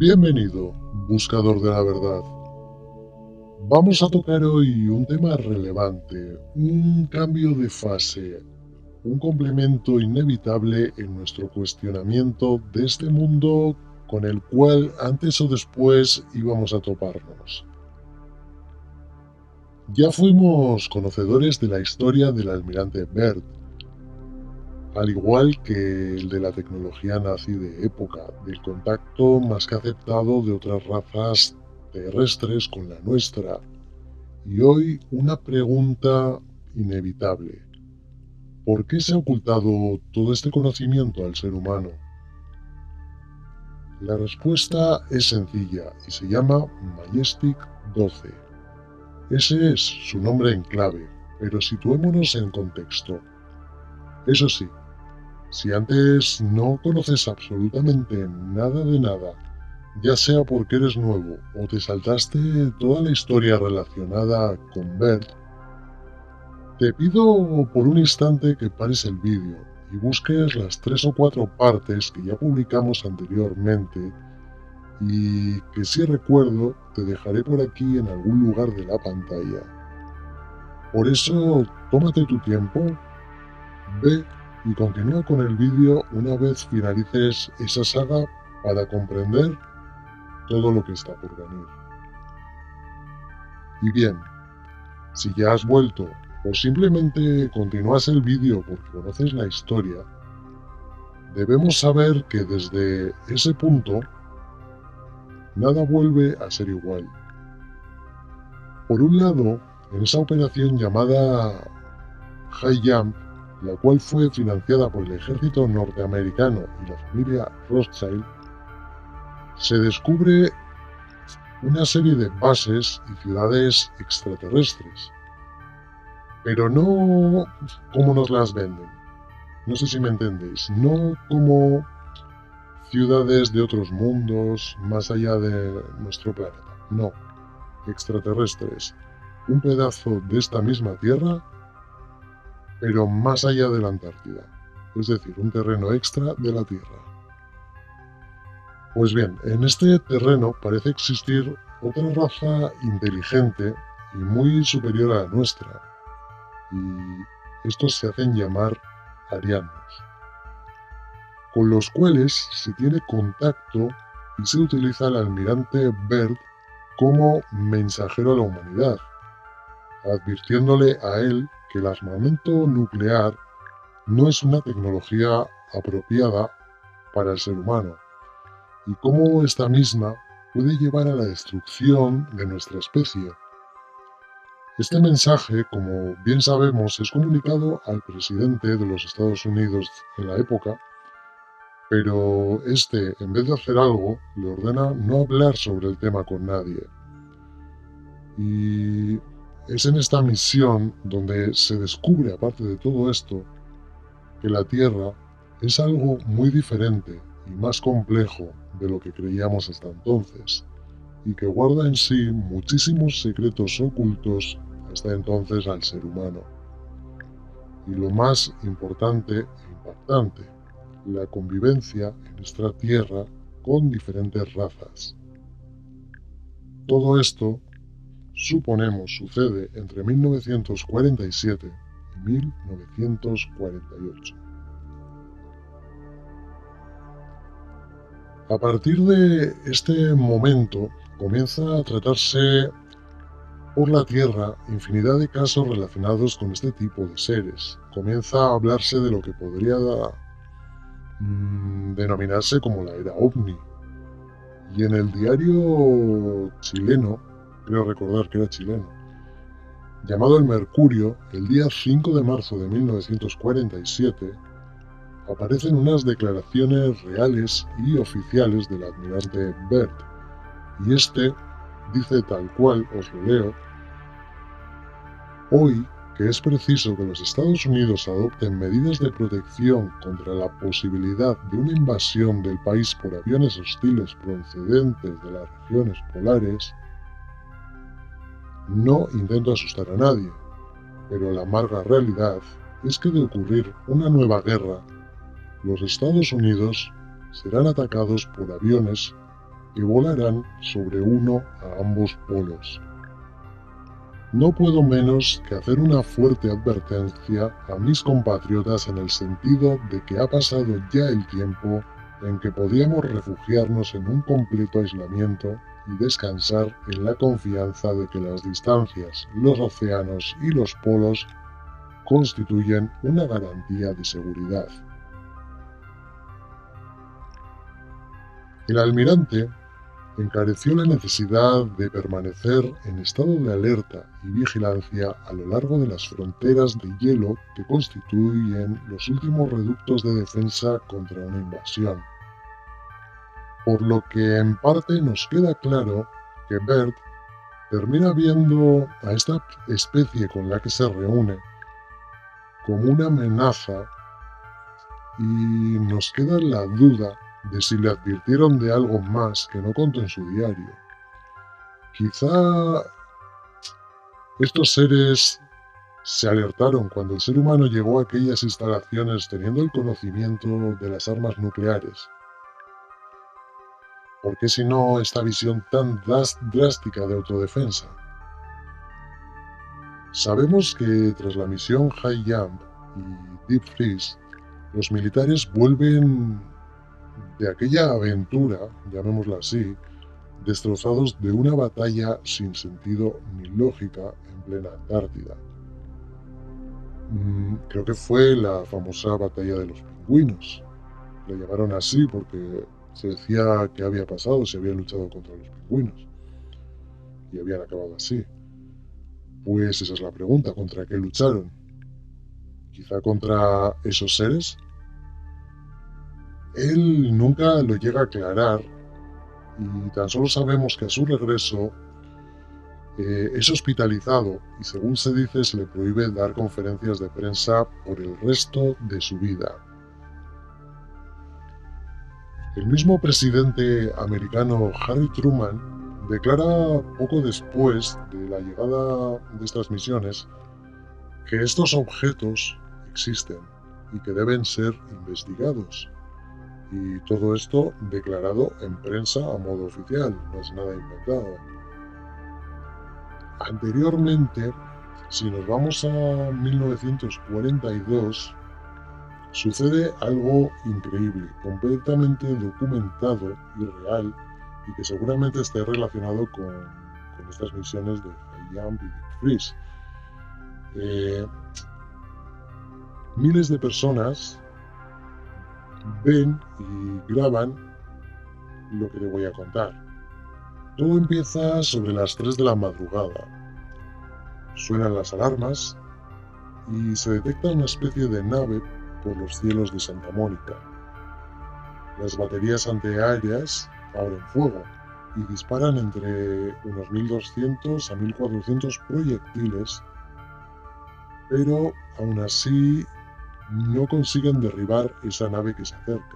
Bienvenido, buscador de la verdad. Vamos a tocar hoy un tema relevante, un cambio de fase, un complemento inevitable en nuestro cuestionamiento de este mundo con el cual antes o después íbamos a toparnos. Ya fuimos conocedores de la historia del almirante Byrd, al igual que el de la tecnología nazi de época, del contacto más que aceptado de otras razas terrestres con la nuestra. Y hoy una pregunta inevitable. ¿Por qué se ha ocultado todo este conocimiento al ser humano? La respuesta es sencilla y se llama Majestic 12. Ese es su nombre en clave, pero situémonos en contexto. Eso sí, si antes no conoces absolutamente nada de nada, ya sea porque eres nuevo o te saltaste toda la historia relacionada con Bert, te pido por un instante que pares el vídeo y busques las 3 o 4 partes que ya publicamos anteriormente y que, si recuerdo, te dejaré por aquí en algún lugar de la pantalla. Por eso, tómate tu tiempo, ve y continúa con el vídeo una vez finalices esa saga para comprender todo lo que está por venir. Y bien, si ya has vuelto o simplemente continúas el vídeo porque conoces la historia, debemos saber que desde ese punto nada vuelve a ser igual. Por un lado, en esa operación llamada High Jump, la cual fue financiada por el ejército norteamericano y la familia Rothschild, se descubre una serie de bases y ciudades extraterrestres, pero no como nos las venden. No sé si me entendéis, no como ciudades de otros mundos más allá de nuestro planeta, no, extraterrestres, un pedazo de esta misma Tierra, pero más allá de la Antártida, es decir, un terreno extra de la Tierra. Pues bien, en este terreno parece existir otra raza inteligente y muy superior a la nuestra, y estos se hacen llamar arianos, con los cuales se tiene contacto y se utiliza al almirante Byrd como mensajero a la humanidad, advirtiéndole a él que el armamento nuclear no es una tecnología apropiada para el ser humano, y cómo esta misma puede llevar a la destrucción de nuestra especie. Este mensaje, como bien sabemos, es comunicado al presidente de los Estados Unidos en la época, pero este, en vez de hacer algo, le ordena no hablar sobre el tema con nadie. Y es en esta misión donde se descubre, aparte de todo esto, que la Tierra es algo muy diferente y más complejo de lo que creíamos hasta entonces, y que guarda en sí muchísimos secretos ocultos hasta entonces al ser humano. Y lo más importante e impactante, la convivencia en nuestra Tierra con diferentes razas. Todo esto, suponemos, sucede entre 1947 y 1948. A partir de este momento comienza a tratarse por la Tierra infinidad de casos relacionados con este tipo de seres. Comienza a hablarse de lo que podría denominarse como la era OVNI. Y en el diario chileno, creo recordar que era chileno, llamado El Mercurio, el día 5 de marzo de 1947, aparecen unas declaraciones reales y oficiales del almirante Byrd, y este dice tal cual, os lo leo: hoy, que es preciso que los Estados Unidos adopten medidas de protección contra la posibilidad de una invasión del país por aviones hostiles procedentes de las regiones polares, no intento asustar a nadie, pero la amarga realidad es que, de ocurrir una nueva guerra, los Estados Unidos serán atacados por aviones que volarán sobre uno a ambos polos. No puedo menos que hacer una fuerte advertencia a mis compatriotas en el sentido de que ha pasado ya el tiempo en que podíamos refugiarnos en un completo aislamiento y descansar en la confianza de que las distancias, los océanos y los polos constituyen una garantía de seguridad. El almirante encareció la necesidad de permanecer en estado de alerta y vigilancia a lo largo de las fronteras de hielo que constituyen los últimos reductos de defensa contra una invasión. Por lo que en parte nos queda claro que Bert termina viendo a esta especie con la que se reúne como una amenaza y nos queda la duda de si le advirtieron de algo más que no contó en su diario. Quizá estos seres se alertaron cuando el ser humano llegó a aquellas instalaciones teniendo el conocimiento de las armas nucleares. ¿Por qué si no esta visión tan drástica de autodefensa? Sabemos que tras la misión High Jump y Deep Freeze, los militares vuelven de aquella aventura, llamémosla así, destrozados de una batalla sin sentido ni lógica en plena Antártida. Creo que fue la famosa batalla de los pingüinos. La llamaron así porque se decía que había pasado, se había luchado contra los pingüinos y habían acabado así. Pues esa es la pregunta, ¿contra qué lucharon? ¿Quizá contra esos seres? Él nunca lo llega a aclarar y tan solo sabemos que a su regreso es hospitalizado y según se dice se le prohíbe dar conferencias de prensa por el resto de su vida. El mismo presidente americano Harry Truman declara poco después de la llegada de estas misiones que estos objetos existen y que deben ser investigados. Y todo esto declarado en prensa a modo oficial, no es nada inventado. Anteriormente, si nos vamos a 1942, sucede algo increíble, completamente documentado y real, y que seguramente esté relacionado con estas misiones de High Jump y Deep Freeze. Miles de personas ven y graban lo que te voy a contar. Todo empieza sobre las 3 de la madrugada. Suenan las alarmas y se detecta una especie de nave por los cielos de Santa Mónica. Las baterías antiaéreas abren fuego y disparan entre unos 1200 a 1400 proyectiles, pero aún así no consiguen derribar esa nave que se acerca.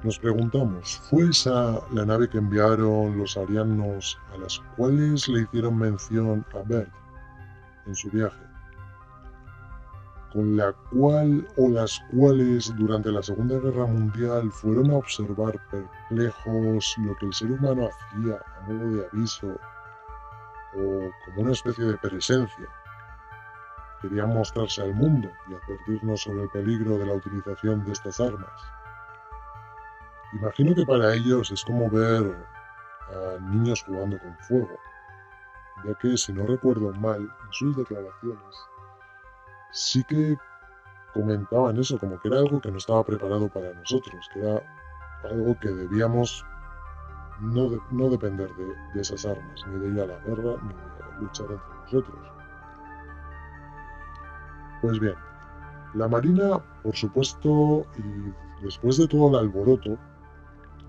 Nos preguntamos, ¿fue esa la nave que enviaron los arianos a las cuales le hicieron mención a Bert en su viaje? Con la cual o las cuales durante la Segunda Guerra Mundial fueron a observar perplejos lo que el ser humano hacía a modo de aviso o como una especie de presencia. Querían mostrarse al mundo y advertirnos sobre el peligro de la utilización de estas armas. Imagino que para ellos es como ver a niños jugando con fuego, ya que si no recuerdo mal, en sus declaraciones sí que comentaban eso, como que era algo que no estaba preparado para nosotros, que era algo que debíamos no depender de esas armas, ni de ir a la guerra, ni de luchar entre nosotros. Pues bien, la Marina, por supuesto, y después de todo el alboroto,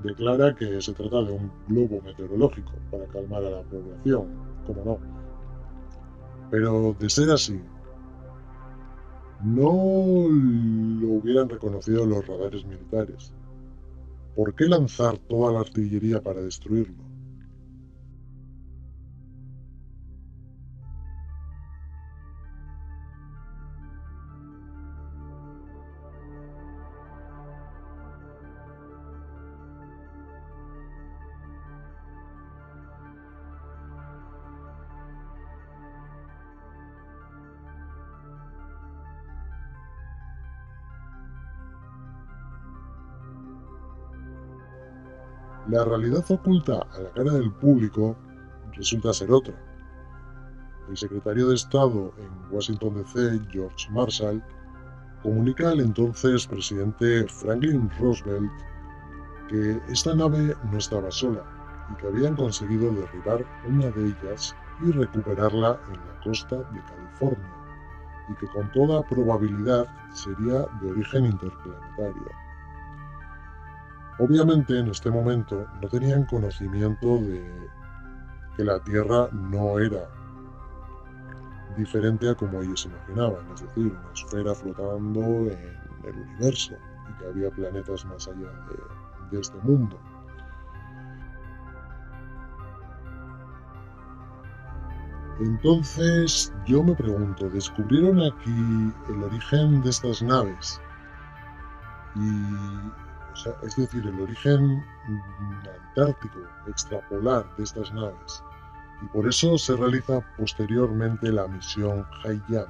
declara que se trata de un globo meteorológico para calmar a la población, como no. Pero de ser así, no lo hubieran reconocido los radares militares. ¿Por qué lanzar toda la artillería para destruirlo? La realidad oculta a la cara del público resulta ser otra. El secretario de Estado en Washington DC, George Marshall, comunica al entonces presidente Franklin Roosevelt que esta nave no estaba sola y que habían conseguido derribar una de ellas y recuperarla en la costa de California, y que con toda probabilidad sería de origen interplanetario. Obviamente en este momento no tenían conocimiento de que la Tierra no era diferente a como ellos imaginaban, es decir, una esfera flotando en el universo y que había planetas más allá de este mundo. Entonces yo me pregunto, ¿descubrieron aquí el origen de estas naves? Es decir, el origen antártico, extrapolar de estas naves. Y por eso se realiza posteriormente la misión High Jump,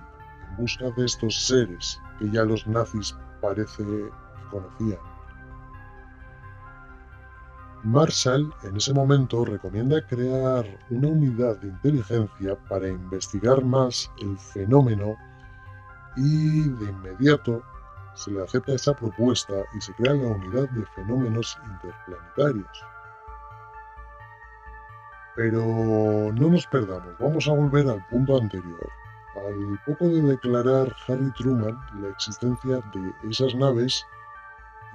en busca de estos seres que ya los nazis parece que conocían. Marshall en ese momento recomienda crear una unidad de inteligencia para investigar más el fenómeno y de inmediato se le acepta esa propuesta y se crea la unidad de fenómenos interplanetarios. Pero no nos perdamos, vamos a volver al punto anterior. Al poco de declarar Harry Truman la existencia de esas naves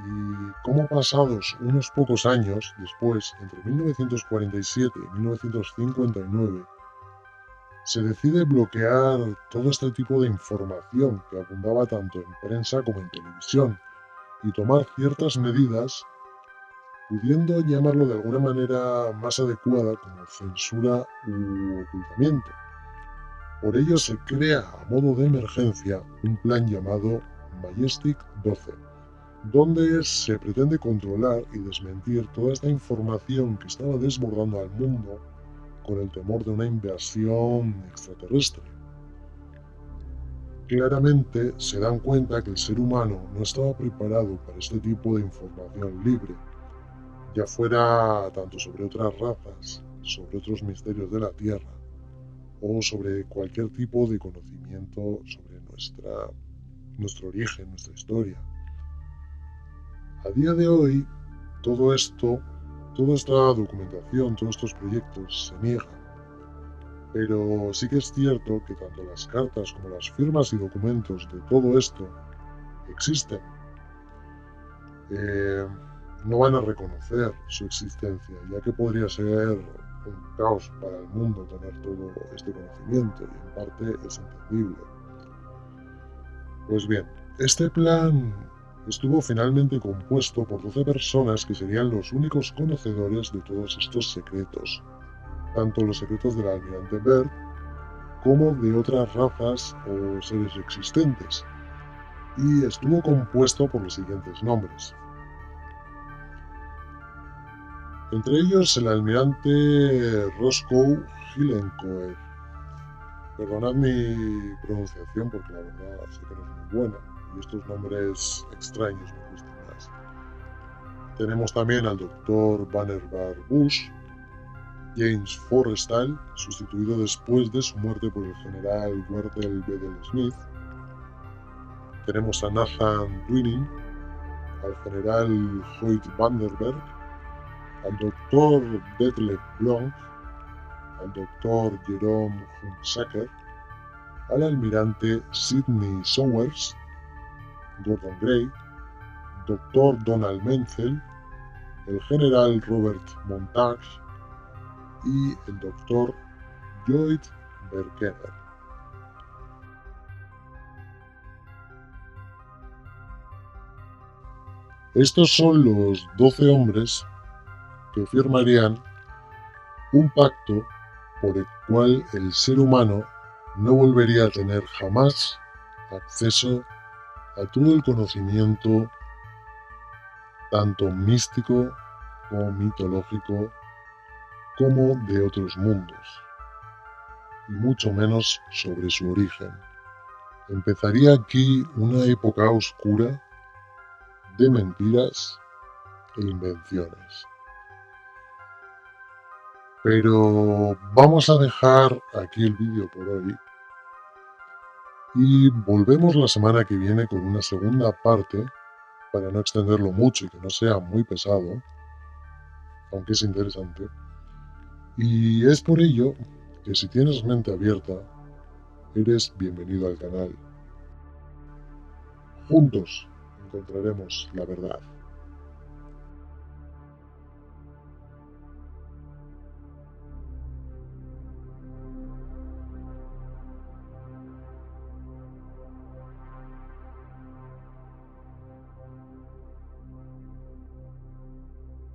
y cómo pasados unos pocos años después, entre 1947 y 1959, se decide bloquear todo este tipo de información que abundaba tanto en prensa como en televisión y tomar ciertas medidas, pudiendo llamarlo de alguna manera más adecuada como censura u ocultamiento. Por ello se crea a modo de emergencia un plan llamado Majestic 12, donde se pretende controlar y desmentir toda esta información que estaba desbordando al mundo con el temor de una invasión extraterrestre. Claramente se dan cuenta que el ser humano no estaba preparado para este tipo de información libre, ya fuera tanto sobre otras razas, sobre otros misterios de la Tierra, o sobre cualquier tipo de conocimiento sobre nuestro origen, nuestra historia. A día de hoy, todo esto, toda esta documentación, todos estos proyectos se niegan. Pero sí que es cierto que tanto las cartas como las firmas y documentos de todo esto existen. No van a reconocer su existencia, ya que podría ser un caos para el mundo tener todo este conocimiento, y en parte es entendible. Pues bien, este plan estuvo finalmente compuesto por 12 personas que serían los únicos conocedores de todos estos secretos, tanto los secretos del almirante Byrd como de otras razas o seres existentes, y estuvo compuesto por los siguientes nombres. Entre ellos el almirante Roscoe Hillenkoetter. Perdonad mi pronunciación porque la verdad sé que no es muy buena y estos nombres extraños me gustan más. Tenemos también al Dr. Vannevar Bush, James Forrestal, sustituido después de su muerte por el general Wardell Bedell Smith. Tenemos a Nathan Twining, al general Hoyt Vandenberg, al Dr. Detlef Blanc, al Dr. Jerome Hunsaker, al almirante Sidney Sowers, Gordon Gray, Dr. Donald Menzel, el general Robert Montage y el Dr. Lloyd Berkener. Estos son los 12 hombres que firmarían un pacto por el cual el ser humano no volvería a tener jamás acceso a todo el conocimiento, tanto místico como mitológico, como de otros mundos, y mucho menos sobre su origen. Empezaría aquí una época oscura de mentiras e invenciones. Pero vamos a dejar aquí el vídeo por hoy y volvemos la semana que viene con una segunda parte para no extenderlo mucho y que no sea muy pesado, aunque es interesante. Y es por ello que si tienes mente abierta, eres bienvenido al canal. Juntos encontraremos la verdad.